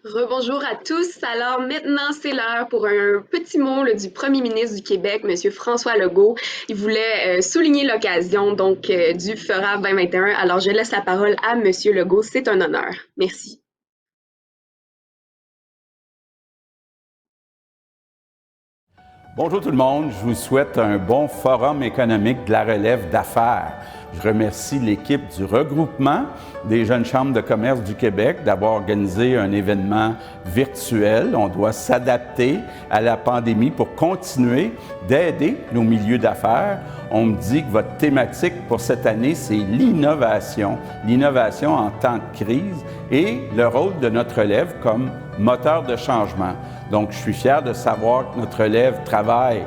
Rebonjour à tous. Alors maintenant, c'est l'heure pour un petit mot du premier ministre du Québec, M. François Legault. Il voulait souligner l'occasion du FERA 2021. Alors, je laisse la parole à M. Legault. C'est un honneur. Merci. Bonjour tout le monde, je vous souhaite un bon forum économique de la relève d'affaires. Je remercie l'équipe du regroupement des jeunes chambres de commerce du Québec d'avoir organisé un événement virtuel. On doit s'adapter à la pandémie pour continuer d'aider nos milieux d'affaires. On me dit que votre thématique pour cette année, c'est l'innovation en temps de crise et le rôle de notre relève comme moteur de changement. Donc, je suis fier de savoir que notre relève travaille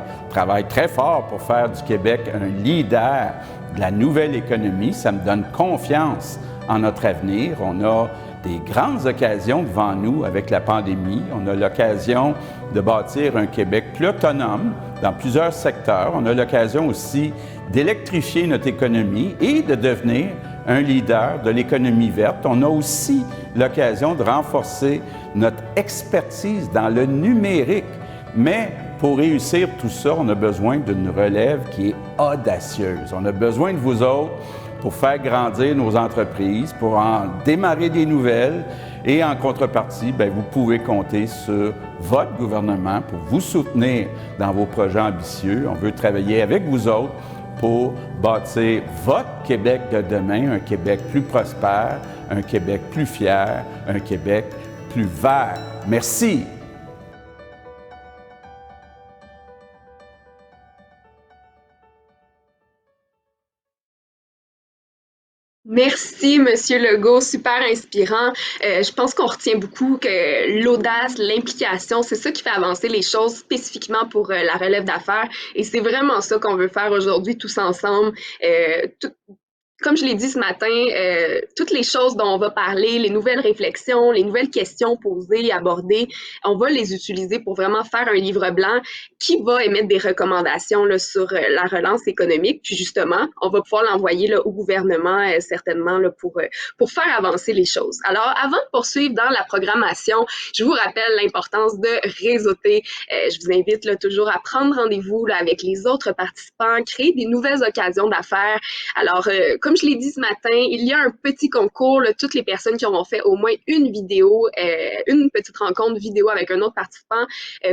très fort pour faire du Québec un leader de la nouvelle économie. Ça me donne confiance en notre avenir. On a des grandes occasions devant nous avec la pandémie. On a l'occasion de bâtir un Québec plus autonome dans plusieurs secteurs. On a l'occasion aussi d'électrifier notre économie et de devenir un leader de l'économie verte. On a aussi l'occasion de renforcer notre expertise dans le numérique. Mais pour réussir tout ça, on a besoin d'une relève qui est audacieuse. On a besoin de vous autres pour faire grandir nos entreprises, pour en démarrer des nouvelles. Et en contrepartie, vous pouvez compter sur votre gouvernement pour vous soutenir dans vos projets ambitieux. On veut travailler avec vous autres pour bâtir votre Québec de demain, un Québec plus prospère, un Québec plus fier, un Québec plus vert. Merci. Merci, Monsieur Legault, super inspirant. Je pense qu'on retient beaucoup que l'audace, l'implication, c'est ça qui fait avancer les choses spécifiquement pour la relève d'affaires. Et c'est vraiment ça qu'on veut faire aujourd'hui tous ensemble. Comme je l'ai dit ce matin, toutes les choses dont on va parler, les nouvelles réflexions, les nouvelles questions posées, abordées, on va les utiliser pour vraiment faire un livre blanc qui va émettre des recommandations là, sur la relance économique. Puis justement, on va pouvoir l'envoyer là, au gouvernement certainement là, pour faire avancer les choses. Alors, avant de poursuivre dans la programmation, je vous rappelle l'importance de réseauter. Je vous invite là, toujours à prendre rendez-vous là, avec les autres participants, créer des nouvelles occasions d'affaires. Alors, comme je l'ai dit ce matin, il y a un petit concours. Là, toutes les personnes qui auront fait au moins une vidéo, une petite rencontre vidéo avec un autre participant,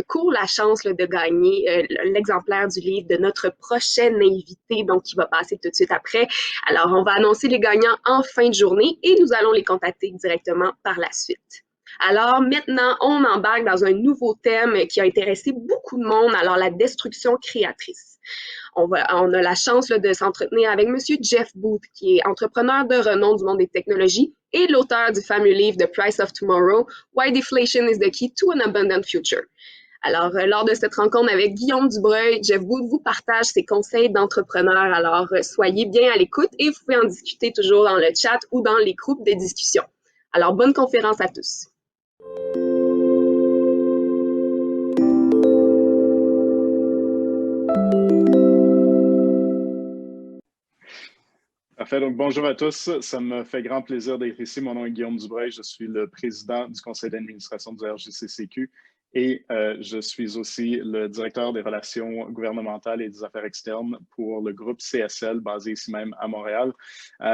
courent la chance là, de gagner l'exemplaire du livre de notre prochaine invité, donc qui va passer tout de suite après. Alors, on va annoncer les gagnants en fin de journée et nous allons les contacter directement par la suite. Alors maintenant, on embarque dans un nouveau thème qui a intéressé beaucoup de monde, alors la destruction créatrice. On a la chance là, de s'entretenir avec M. Jeff Booth, qui est entrepreneur de renom du monde des technologies et l'auteur du fameux livre The Price of Tomorrow, Why Deflation is the Key to an Abundant Future. Alors, lors de cette rencontre avec Guillaum Dubreuil, Jeff Booth vous partage ses conseils d'entrepreneur. Alors, soyez bien à l'écoute et vous pouvez en discuter toujours dans le chat ou dans les groupes de discussion. Alors, bonne conférence à tous. Parfait, donc bonjour à tous. Ça me fait grand plaisir d'être ici. Mon nom est Guillaum Dubreuil. Je suis le président du conseil d'administration du RJCCQ et je suis aussi le directeur des relations gouvernementales et des affaires externes pour le groupe CSL basé ici même à Montréal.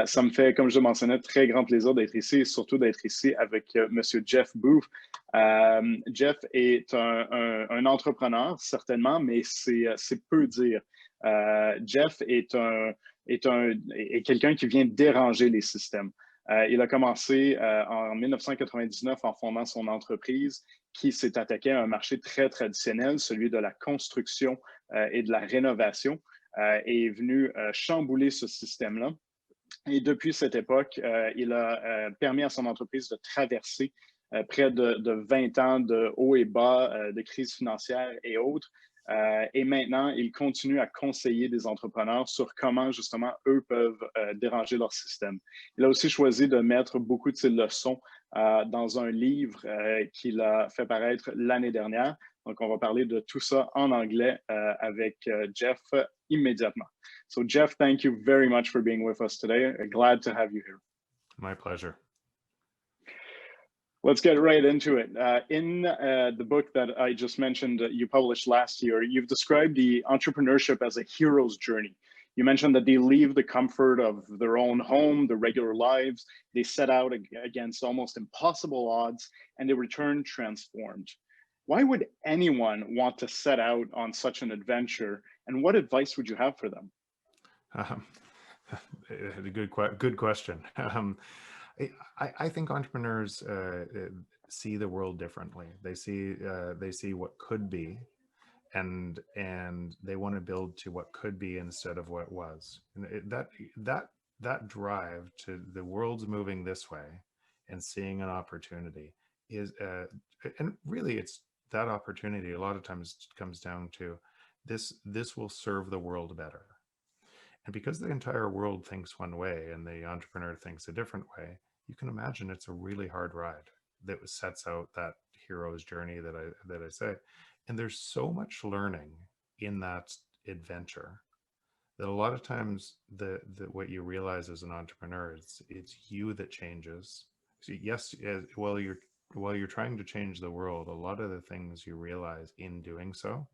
Ça me fait, comme je le mentionnais, très grand plaisir d'être ici et surtout d'être ici avec M. Jeff Booth. Jeff est un entrepreneur, certainement, mais c'est peu dire. Jeff est quelqu'un qui vient déranger les systèmes. Il a commencé en 1999 en fondant son entreprise qui s'est attaqué à un marché très traditionnel, celui de la construction et de la rénovation, et est venu chambouler ce système-là. Et depuis cette époque, il a permis à son entreprise de traverser près de 20 ans de hauts et bas, de crise financière et autres. Et maintenant, il continue à conseiller des entrepreneurs sur comment, justement, eux peuvent déranger leur système. Il a aussi choisi de mettre beaucoup de ses leçons dans un livre qu'il a fait paraître l'année dernière. Donc, on va parler de tout ça en anglais avec Jeff immédiatement. So, Jeff, thank you very much for being with us today. Glad to have you here. My pleasure. Let's get right into it. In the book that I just mentioned, you published last year, you've described the entrepreneurship as a hero's journey. You mentioned that they leave the comfort of their own home, their regular lives, they set out against almost impossible odds, and they return transformed. Why would anyone want to set out on such an adventure, and what advice would you have for them? Good question. I think entrepreneurs see the world differently. They see what could be, and they want to build to what could be instead of what was. And that drive to the world's moving this way and seeing an opportunity is, and really it's that opportunity a lot of times comes down to this will serve the world better. And because the entire world thinks one way and the entrepreneur thinks a different way, you can imagine it's a really hard ride that sets out that hero's journey that I say. And there's so much learning in that adventure that a lot of times what you realize as an entrepreneur is it's you that changes. So yes, while you're trying to change the world, a lot of the things you realize in doing so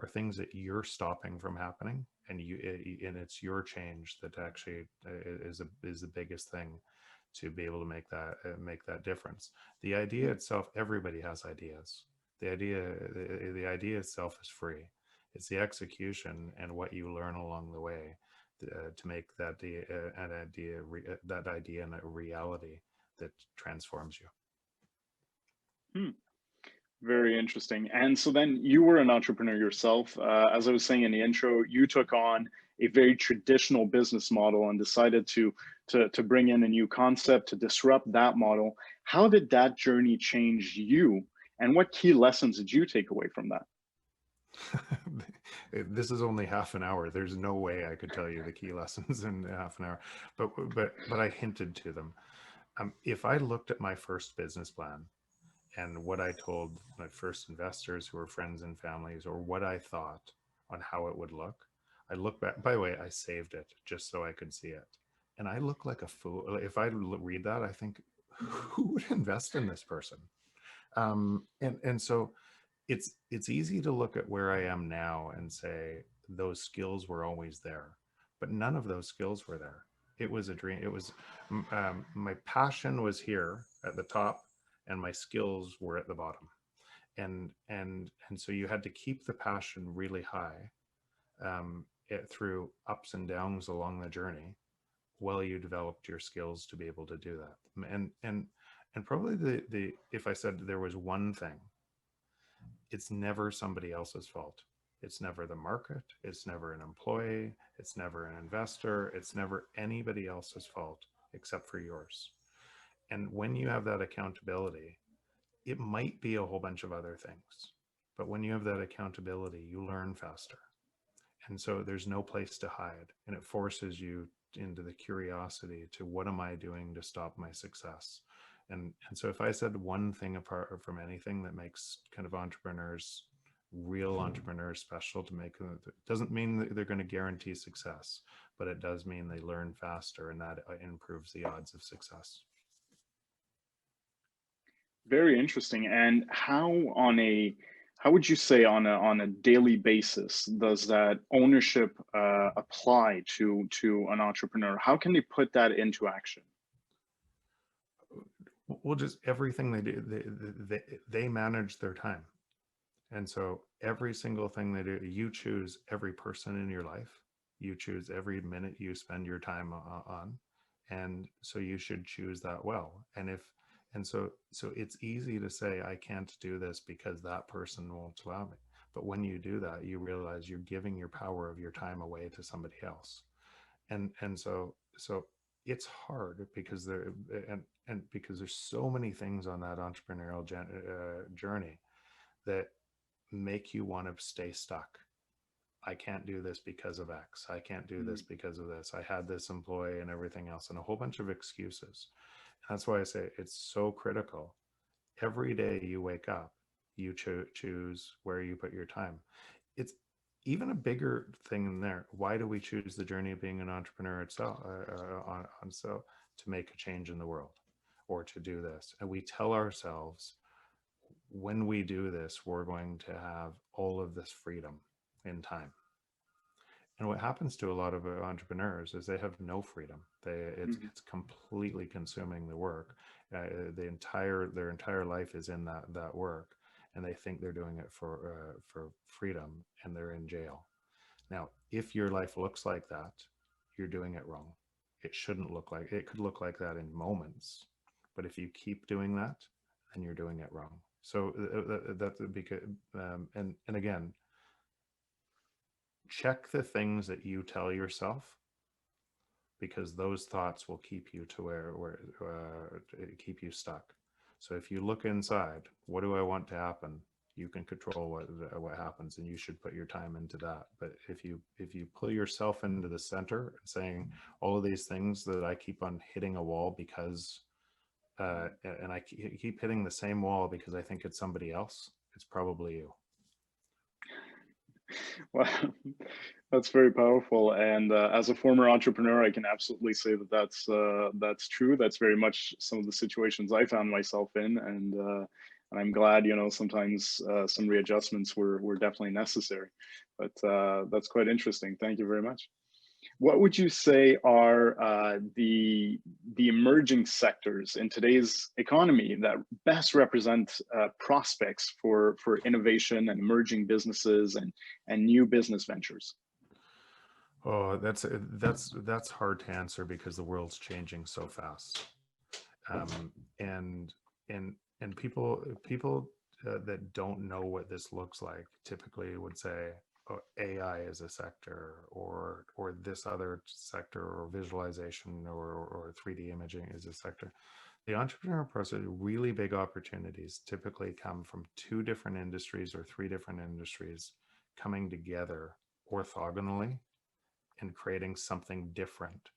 are things that you're stopping from happening, and it's your change that actually is the biggest thing to be able to make that difference. The idea itself, everybody has ideas. The idea itself is free. It's the execution and what you learn along the way to make that idea a reality that transforms you. Very interesting. And so then you were an entrepreneur yourself. As I was saying in the intro, you took on a very traditional business model and decided to bring in a new concept, to disrupt that model. How did that journey change you? And what key lessons did you take away from that? This is only half an hour. There's no way I could tell you the key lessons in half an hour, but I hinted to them. If I looked at my first business plan and what I told my first investors who were friends and families, or what I thought on how it would look, I look back, by the way, I saved it just so I could see it. And I look like a fool. If I read that, I think, who would invest in this person? And so it's easy to look at where I am now and say, those skills were always there, but none of those skills were there. It was a dream. It was, my passion was here at the top, and my skills were at the bottom. And so you had to keep the passion really high through ups and downs along the journey while you developed your skills to be able to do that. And probably if I said there was one thing, it's never somebody else's fault. It's never the market. It's never an employee. It's never an investor. It's never anybody else's fault except for yours. And when you have that accountability, it might be a whole bunch of other things, but when you have that accountability, you learn faster. And so there's no place to hide, and it forces you into the curiosity to, what am I doing to stop my success? And so if I said one thing apart from anything that makes kind of entrepreneurs, real entrepreneurs, special, to make them, it doesn't mean that they're going to guarantee success, but it does mean they learn faster, and that improves the odds of success. Very interesting. And how would you say on a daily basis does that ownership apply to an entrepreneur? How can they put that into action? Well, just everything they do, they manage their time. And so every single thing they do, you choose every person in your life. You choose every minute you spend your time on. And so you should choose that well. And And so it's easy to say, I can't do this because that person won't allow me. But when you do that, you realize you're giving your power of your time away to somebody else. And so it's hard because because there's so many things on that entrepreneurial journey that make you want to stay stuck. I can't do this because of X. I can't do this because of this. I had this employee and everything else, and a whole bunch of excuses. And that's why I say it's so critical. Every day you wake up, you choose where you put your time. It's even a bigger thing in there. Why do we choose the journey of being an entrepreneur itself, so to make a change in the world or to do this? And we tell ourselves, when we do this, we're going to have all of this freedom in time. And what happens to a lot of entrepreneurs is they have no freedom. It's completely consuming the work. Their entire life is in that work, and they think they're doing it for freedom, and they're in jail. Now, if your life looks like that, you're doing it wrong. It shouldn't look like it. Could look like that in moments, but if you keep doing that, then you're doing it wrong. So that's because and again, check the things that you tell yourself, because those thoughts will keep you to where keep you stuck. So if you look inside, what do I want to happen? You can control what happens, and you should put your time into that. But if you pull yourself into the center and saying all of these things that I keep on hitting a wall because and I keep hitting the same wall because I think it's somebody else, it's probably you. Well, that's very powerful. And as a former entrepreneur, I can absolutely say that that's true. That's very much some of the situations I found myself in, and I'm glad, you know, sometimes some readjustments were definitely necessary. But that's quite interesting. Thank you very much. What would you say are the emerging sectors in today's economy that best represent prospects for innovation and emerging businesses and new business ventures? Oh, that's hard to answer because the world's changing so fast, and people that don't know what this looks like typically would say, oh, AI is a sector, or this other sector, or visualization, or 3D imaging is a sector. The entrepreneurial process, really big opportunities typically come from 2 different industries or 3 different industries coming together orthogonally and creating something different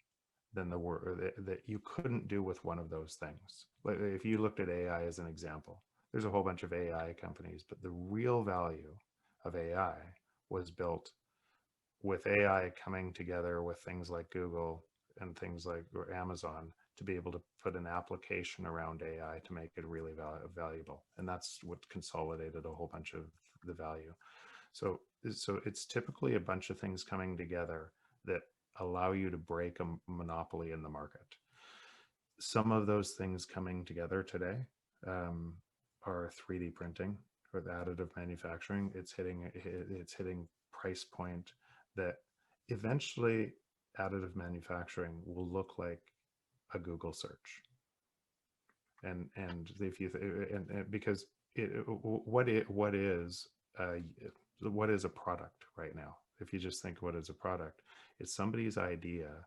than the work that you couldn't do with one of those things. Like if you looked at AI as an example, there's a whole bunch of AI companies, but the real value of AI was built with AI coming together with things like Google and things like Amazon to be able to put an application around AI to make it really valuable. And that's what consolidated a whole bunch of the value. So it's typically a bunch of things coming together that allow you to break a monopoly in the market. Some of those things coming together today are 3D printing or the additive manufacturing. It's hitting price point that eventually additive manufacturing will look like a Google search. And if you because what is a product right now? If you just think what is a product, it's somebody's idea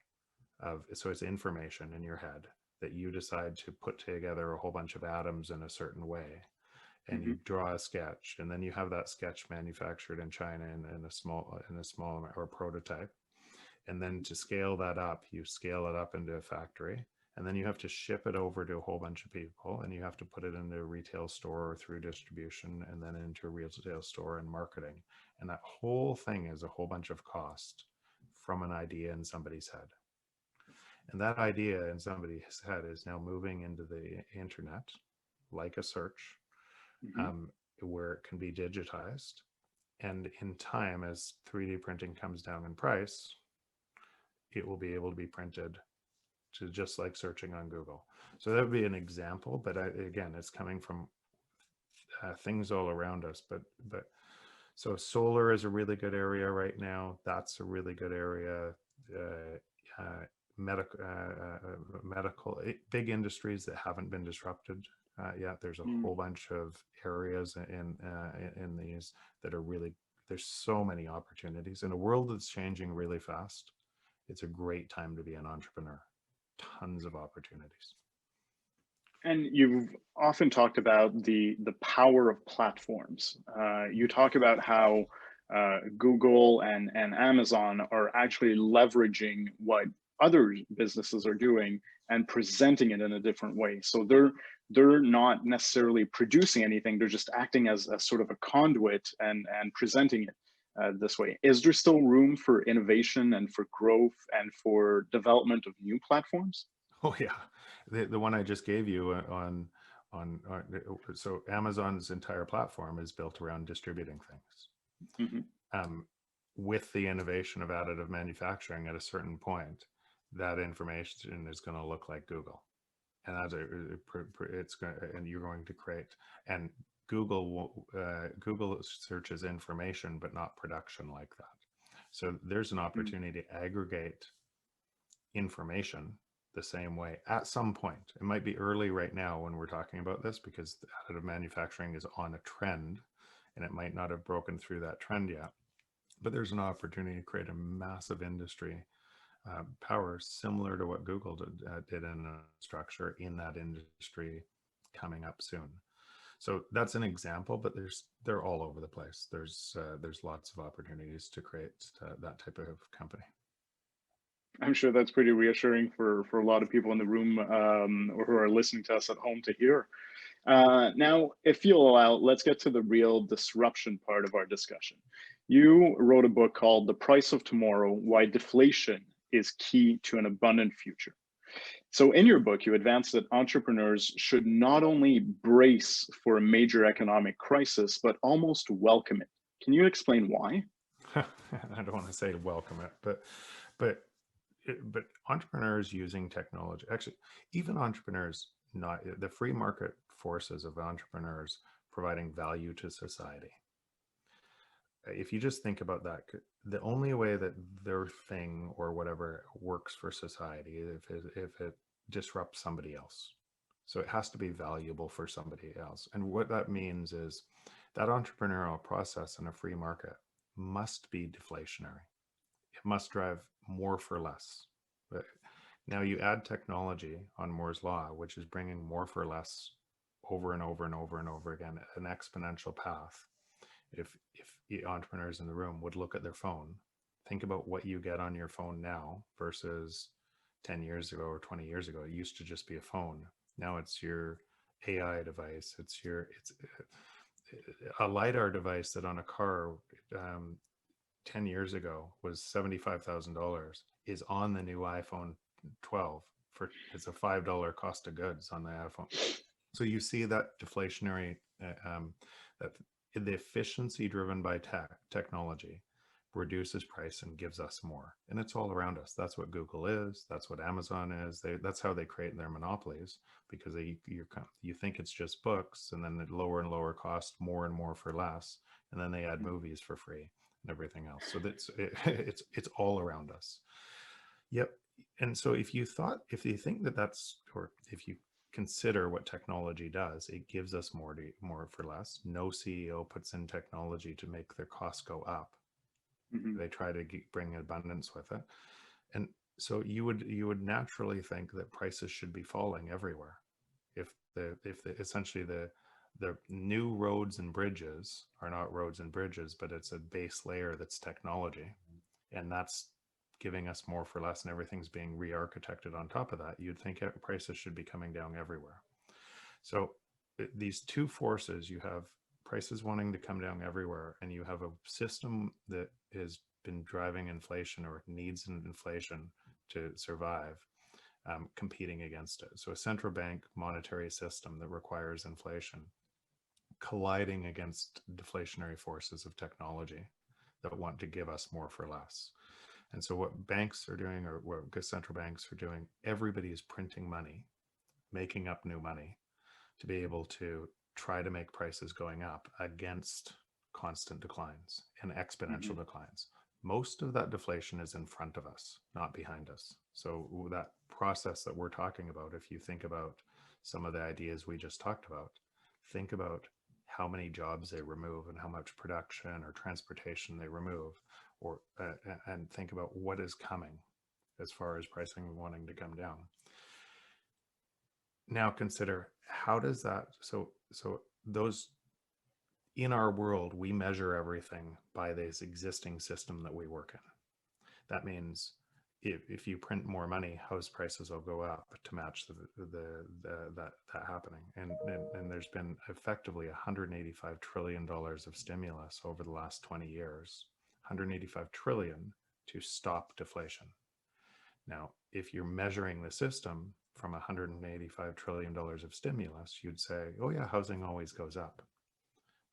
of, so it's information in your head that you decide to put together a whole bunch of atoms in a certain way, and you draw a sketch, and then you have that sketch manufactured in China in a small amount, or prototype, and then to scale that up, you scale it up into a factory, and then you have to ship it over to a whole bunch of people, and you have to put it into a retail store or through distribution, and then into a retail store and marketing. And that whole thing is a whole bunch of cost from an idea in somebody's head. And that idea in somebody's head is now moving into the internet, like a search, where it can be digitized. And in time, as 3D printing comes down in price, it will be able to be printed to just like searching on Google. So that would be an example, but again, it's coming from things all around us. But so solar is a really good area right now. That's a really good area. Medical, big industries that haven't been disrupted Yeah, there's a Mm. whole bunch of areas in these that are really, there's so many opportunities in a world that's changing really fast. It's a great time to be an entrepreneur. Tons of opportunities. And you've often talked about the power of platforms. You talk about how Google and Amazon are actually leveraging what other businesses are doing and presenting it in a different way. So they're not necessarily producing anything; they're just acting as a sort of a conduit and presenting it this way. Is there still room for innovation and for growth and for development of new platforms? Oh yeah, the one I just gave you so Amazon's entire platform is built around distributing things. Mhm. With the innovation of additive manufacturing, at a certain point, that information is going to look like Google, and it's going, and you're going to create, and Google searches information but not production like that. So there's an Mm. opportunity to aggregate information the same way at some point. It might be early right now when we're talking about this because additive manufacturing is on a trend and it might not have broken through that trend yet. But there's an opportunity to create a massive industry power similar to what Google did in a structure in that industry coming up soon. So that's an example, but they're all over the place. There's lots of opportunities to create that type of company. I'm sure that's pretty reassuring for a lot of people in the room or who are listening to us at home to hear. Now, if you'll allow, let's get to the real disruption part of our discussion. You wrote a book called The Price of Tomorrow: Why Deflation is Key to an Abundant Future. So in your book, you advance that entrepreneurs should not only brace for a major economic crisis, but almost welcome it. Can you explain why? I don't want to say welcome it, but entrepreneurs using technology, actually, even entrepreneurs, not the free market forces of entrepreneurs providing value to society. If you just think about that, the only way that their thing or whatever works for society if it disrupts somebody else. So it has to be valuable for somebody else. And what that means is that entrepreneurial process in a free market must be deflationary. It must drive more for less. But now you add technology on Moore's law, which is bringing more for less over and over and over and over again, an exponential path. If the entrepreneurs in the room would look at their phone, think about what you get on your phone now versus 10 years ago or 20 years ago. It used to just be a phone. Now it's your AI device. It's a LiDAR device that on a car 10 years ago was $75,000 is on the new iPhone 12 for it's a $5 cost of goods on the iPhone. So you see that deflationary that the efficiency driven by technology reduces price and gives us more, and it's all around us. That's what Google is. That's what Amazon is. That's how they create their monopolies, because you think it's just books, and then the lower and lower cost, more and more for less, and then they add movies for free and everything else. So it's all around us. Yep. And so if you think that that's, or if you consider what technology does, it gives us more for less. No CEO puts in technology to make their costs go up. Mhm. They try to bring abundance with it. And so you would naturally think that prices should be falling everywhere. If essentially the new roads and bridges are not roads and bridges, but it's a base layer that's technology, and that's giving us more for less, and everything's being re-architected on top of that, you'd think prices should be coming down everywhere. So these two forces, you have prices wanting to come down everywhere, and you have a system that has been driving inflation or needs an inflation to survive, competing against it. So a central bank monetary system that requires inflation colliding against deflationary forces of technology that want to give us more for less. And so what banks are doing, or what central banks are doing, everybody is printing money, making up new money to be able to try to make prices going up against constant declines and exponential declines. Most of that deflation is in front of us, not behind us. So that process that we're talking about, if you think about some of the ideas we just talked about, think about how many jobs they remove and how much production or transportation they remove, or and think about what is coming as far as pricing wanting to come down. Now consider, how does that, so those, in our world, we measure everything by this existing system that we work in. That means if you print more money, house prices will go up to match that happening. And there's been effectively $185 trillion of stimulus over the last 20 years, 185 trillion to stop deflation. Now, if you're measuring the system from $185 trillion of stimulus, you'd say, oh yeah, housing always goes up.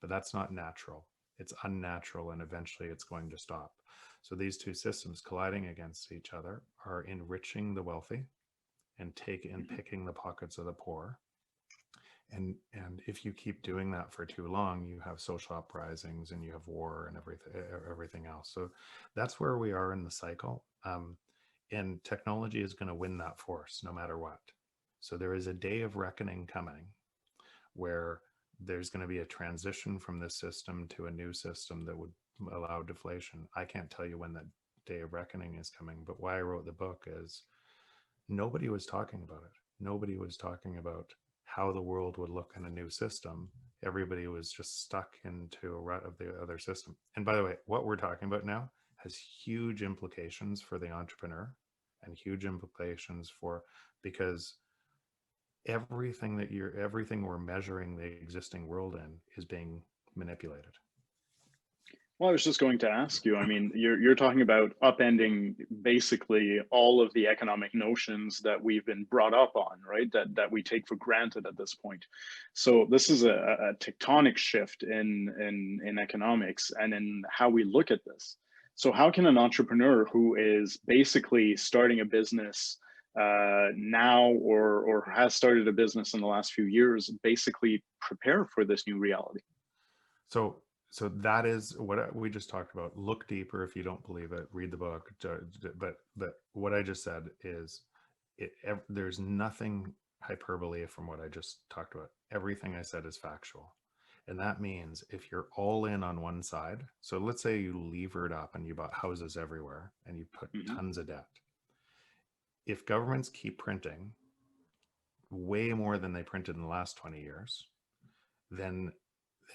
But that's not natural. It's unnatural, and eventually it's going to stop. So these two systems colliding against each other are enriching the wealthy and picking the pockets of the poor. And if you keep doing that for too long, you have social uprisings and you have war and everything else. So that's where we are in the cycle. And technology is going to win that force no matter what. So there is a day of reckoning coming where there's going to be a transition from this system to a new system that would allow deflation. I can't tell you when that day of reckoning is coming, but why I wrote the book is nobody was talking about it. Nobody was talking about how the world would look in a new system. Everybody was just stuck into a rut of the other system. And by the way, what we're talking about now has huge implications for the entrepreneur and huge implications for, because everything we're measuring the existing world in is being manipulated. Well, I was just going to ask you, I mean, you're talking about upending basically all of the economic notions that we've been brought up on, right? That we take for granted at this point. So this is a tectonic shift in economics and in how we look at this. So how can an entrepreneur who is basically starting a business now or has started a business in the last few years basically prepare for this new reality? So that is what we just talked about. Look deeper. If you don't believe it, read the book. But what I just said is there's nothing hyperbole from what I just talked about. Everything I said is factual. And that means if you're all in on one side, so let's say you levered up and you bought houses everywhere and you put tons of debt. If governments keep printing way more than they printed in the last 20 years, then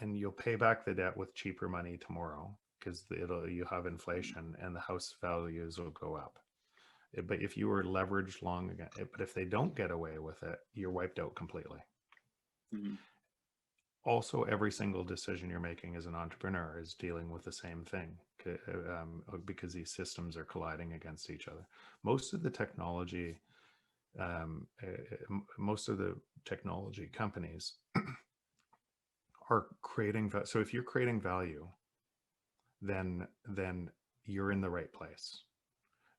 you'll pay back the debt with cheaper money tomorrow, because you have inflation and the house values will go up. But if you were leveraged long again, but if they don't get away with it, you're wiped out completely. Also, every single decision you're making as an entrepreneur is dealing with the same thing, because these systems are colliding against each other. Most of the technology companies are creating. So if you're creating value, then you're in the right place,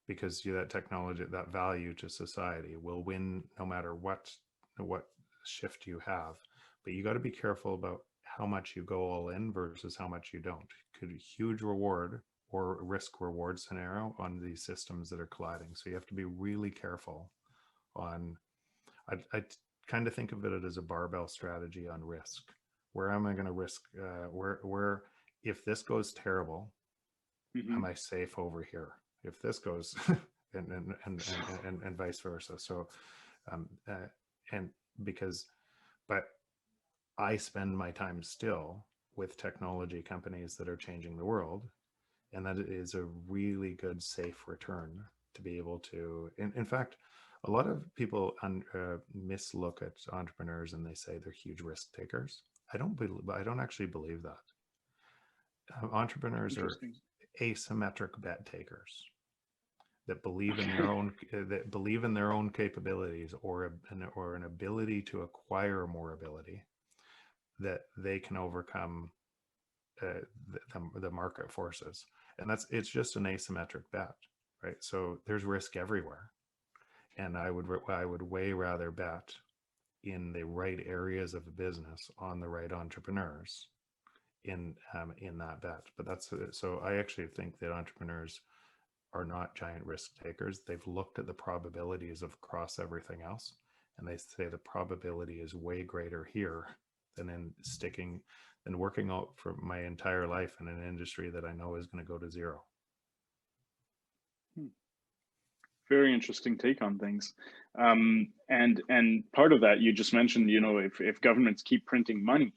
because that technology, that value to society will win no matter what shift you have. But you got to be careful about how much you go all in versus how much you don't. Could be huge reward or risk reward scenario on these systems that are colliding. So you have to be really careful on, I kind of think of it as a barbell strategy on risk. Where am I going to risk? Where if this goes terrible, am I safe over here? If this goes and vice versa. So but I spend my time still with technology companies that are changing the world, and that is a really good safe return to be able to. In fact, a lot of people mislook at entrepreneurs and they say they're huge risk takers. I don't actually believe that. Entrepreneurs are asymmetric bet takers that believe in their own capabilities or an ability to acquire more ability, that they can overcome the market forces. And it's just an asymmetric bet, right? So there's risk everywhere, and I would way rather bet in the right areas of the business on the right entrepreneurs in that bet. But so I actually think that entrepreneurs are not giant risk takers. They've looked at the probabilities of across everything else, And they say the probability is way greater here than working out for my entire life in an industry that I know is going to go to zero. Very interesting take on things. And part of that, you just mentioned, if governments keep printing money,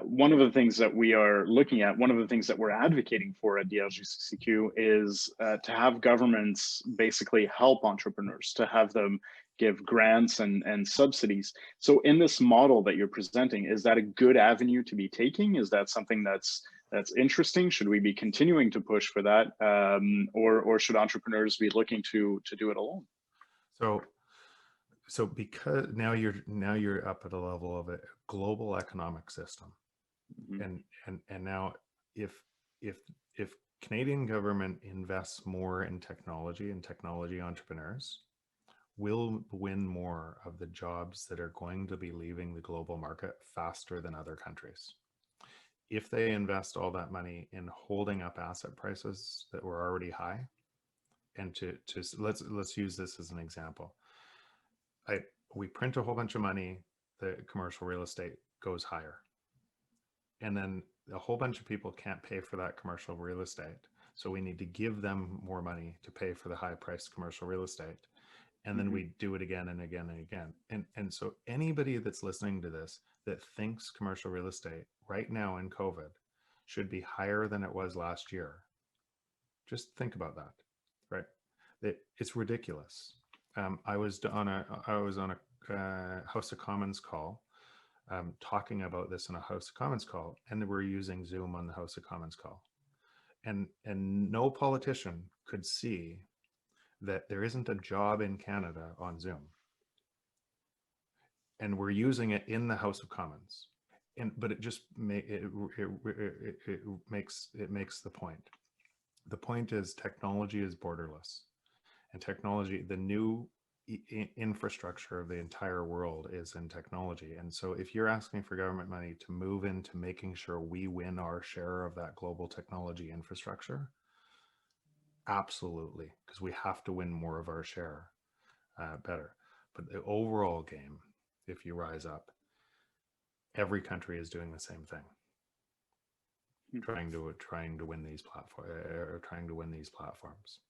one of the things that we are looking at, one of the things that we're advocating for at the RJCCQ is to have governments basically help entrepreneurs, to have them give grants and subsidies. So in this model that you're presenting, is that a good avenue to be taking? Is that something that's interesting? Should we be continuing to push for that? Or should entrepreneurs be looking to do it alone? So because now you're up at a level of a global economic system. Mm-hmm. And now if Canadian government invests more in technology and technology entrepreneurs, we'll win more of the jobs that are going to be leaving the global market faster than other countries. If they invest all that money in holding up asset prices that were already high, and let's use this as an example. We print a whole bunch of money, the commercial real estate goes higher. And then a whole bunch of people can't pay for that commercial real estate. So we need to give them more money to pay for the high priced commercial real estate. And then we do it again and again and again. And so anybody that's listening to this that thinks commercial real estate right now in COVID should be higher than it was last year, just think about that, right? It's ridiculous. I was on a House of Commons call, talking about this in a House of Commons call, and we're using Zoom on the House of Commons call, and no politician could see that there isn't a job in Canada on Zoom, and we're using it in the House of Commons, but it just makes the point. The point is technology is borderless, and technology, the new infrastructure of the entire world is in technology. And so if you're asking for government money to move into making sure we win our share of that global technology infrastructure, absolutely, because we have to win more of our share better. But the overall game, if you rise up, every country is doing the same thing, trying to win these platforms.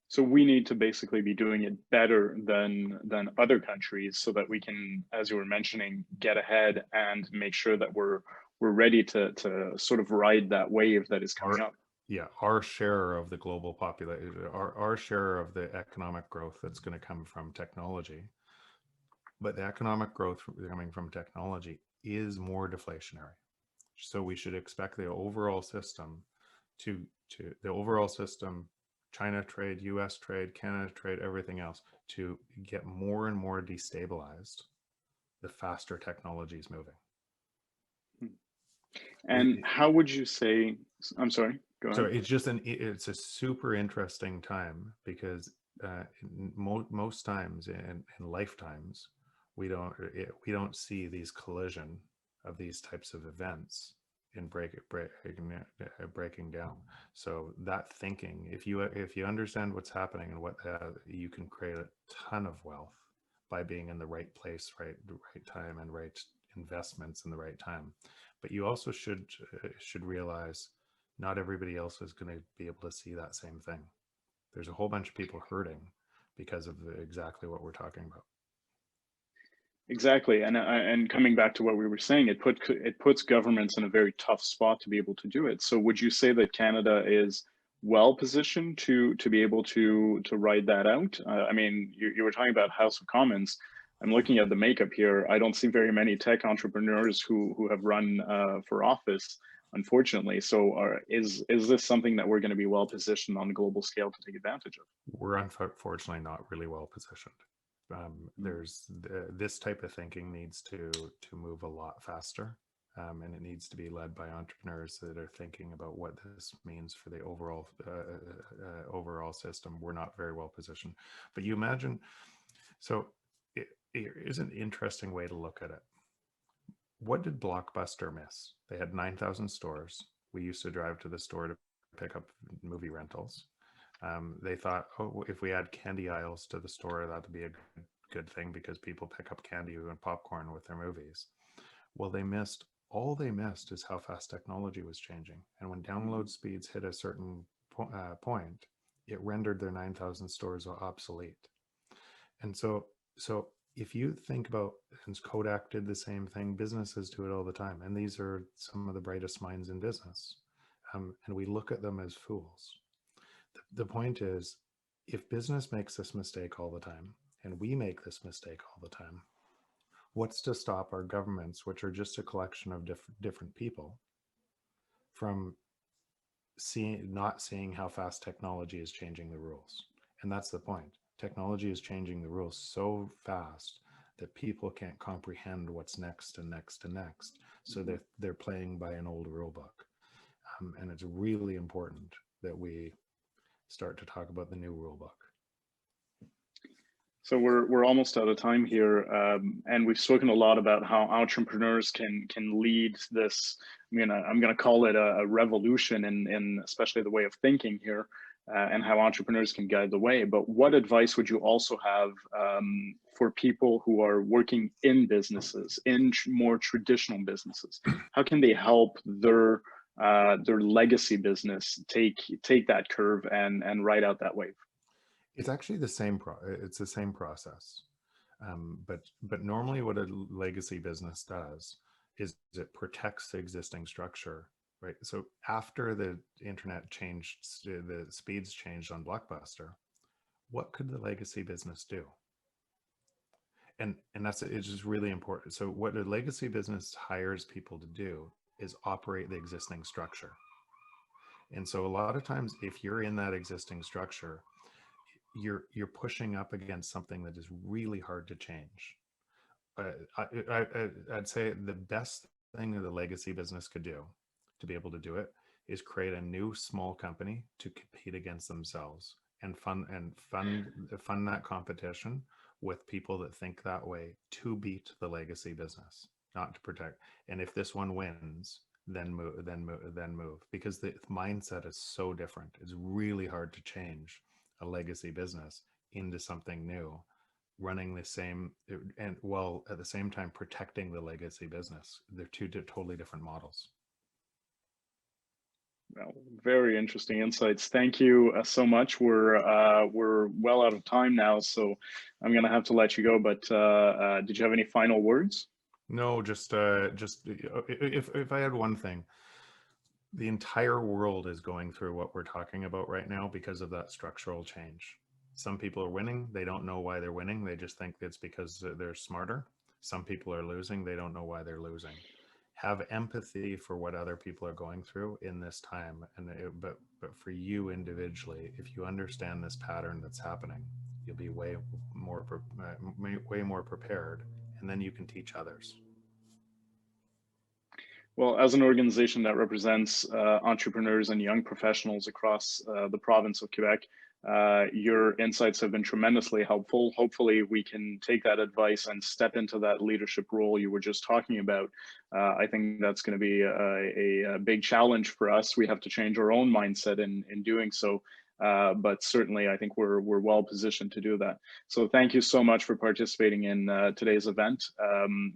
So we need to basically be doing it better than other countries, so that we can, as you were mentioning, get ahead and make sure that we're ready to sort of ride that wave that is coming up. Yeah, our share of the global population, our share of the economic growth that's going to come from technology, but the economic growth coming from technology is more deflationary. So we should expect the overall system China trade, US trade, Canada trade, everything else, to get more and more destabilized the faster technology is moving. And how would you say, I'm sorry, go ahead. So it's a super interesting time, because most times in lifetimes, we don't see these collision of these types of events in breaking down. So that thinking, if you understand what's happening and what you can create a ton of wealth by being in the right place, right time, and right investments in the right time. But you also should realize not everybody else is going to be able to see that same thing. There's a whole bunch of people hurting because of exactly what we're talking about. Exactly, and coming back to what we were saying, it puts governments in a very tough spot to be able to do it. So would you say that Canada is well positioned to be able to ride that out? I mean, you were talking about House of Commons. I'm looking at the makeup here. I don't see very many tech entrepreneurs who have run for office, unfortunately. So is this something that we're going to be well positioned on a global scale to take advantage of? We're unfortunately not really well positioned. This type of thinking needs to move a lot faster, and it needs to be led by entrepreneurs that are thinking about what this means for the overall system. We're not very well positioned. But you imagine, so here's an interesting way to look at it. What did Blockbuster miss? They had 9,000 stores. We used to drive to the store to pick up movie rentals. They thought, oh, if we add candy aisles to the store, that'd be a good thing because people pick up candy and popcorn with their movies. Well, all they missed is how fast technology was changing. And when download speeds hit a certain point, it rendered their 9,000 stores obsolete. And so if you think about, since Kodak did the same thing, businesses do it all the time. And these are some of the brightest minds in business. And we look at them as fools. The point is, if business makes this mistake all the time, and we make this mistake all the time, what's to stop our governments, which are just a collection of different people, from not seeing how fast technology is changing the rules? And that's the point. Technology is changing the rules so fast that people can't comprehend what's next and next and next. So they're playing by an old rule book. And it's really important that we start to talk about the new rule book. So we're almost out of time here, and we've spoken a lot about how entrepreneurs can lead this. I'm gonna call it a revolution in especially the way of thinking here, and how entrepreneurs can guide the way. But what advice would you also have for people who are working in businesses, in more traditional businesses? How can they help their legacy business take that curve and ride out that wave? It's actually the same it's the same process, but normally what a legacy business does is it protects the existing structure, right? So after the internet changed, the speeds changed on Blockbuster, what could the legacy business do? And it's just really important. So what a legacy business hires people to do is operate the existing structure. And so a lot of times, if you're in that existing structure, you're pushing up against something that is really hard to change. I'd say the best thing that a legacy business could do to be able to do it is create a new small company to compete against themselves and fund that competition with people that think that way, to beat the legacy business, not to protect. And if this one wins, then move, because the mindset is so different. It's really hard to change a legacy business into something new, running the same, and while at the same time protecting the legacy business. They're two totally different models. Well, very interesting insights. Thank you so much. We're well out of time now, so I'm going to have to let you go. But did you have any final words? No, just if I had one thing, the entire world is going through what we're talking about right now because of that structural change. Some people are winning. They don't know why they're winning. They just think it's because they're smarter. Some people are losing. They don't know why they're losing. Have empathy for what other people are going through in this time. But for you individually, if you understand this pattern that's happening, you'll be way more prepared, and then you can teach others. Well, as an organization that represents entrepreneurs and young professionals across the province of Quebec, your insights have been tremendously helpful. Hopefully we can take that advice and step into that leadership role you were just talking about. I think that's going to be a big challenge for us. We have to change our own mindset in doing so. But certainly I think we're well positioned to do that. So thank you so much for participating in today's event.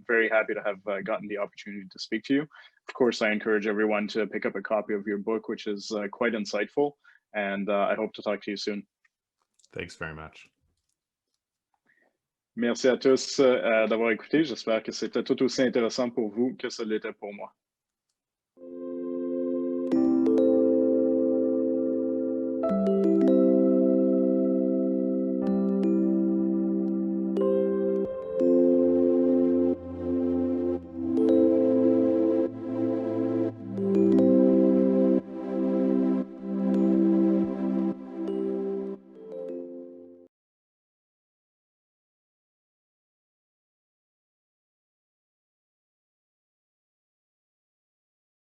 Very happy to have gotten the opportunity to speak to you. Of course, I encourage everyone to pick up a copy of your book, which is quite insightful. And I hope to talk to you soon. Thanks very much. Merci à tous d'avoir écouté. J'espère que c'était tout aussi intéressant pour vous que ce l'était pour moi.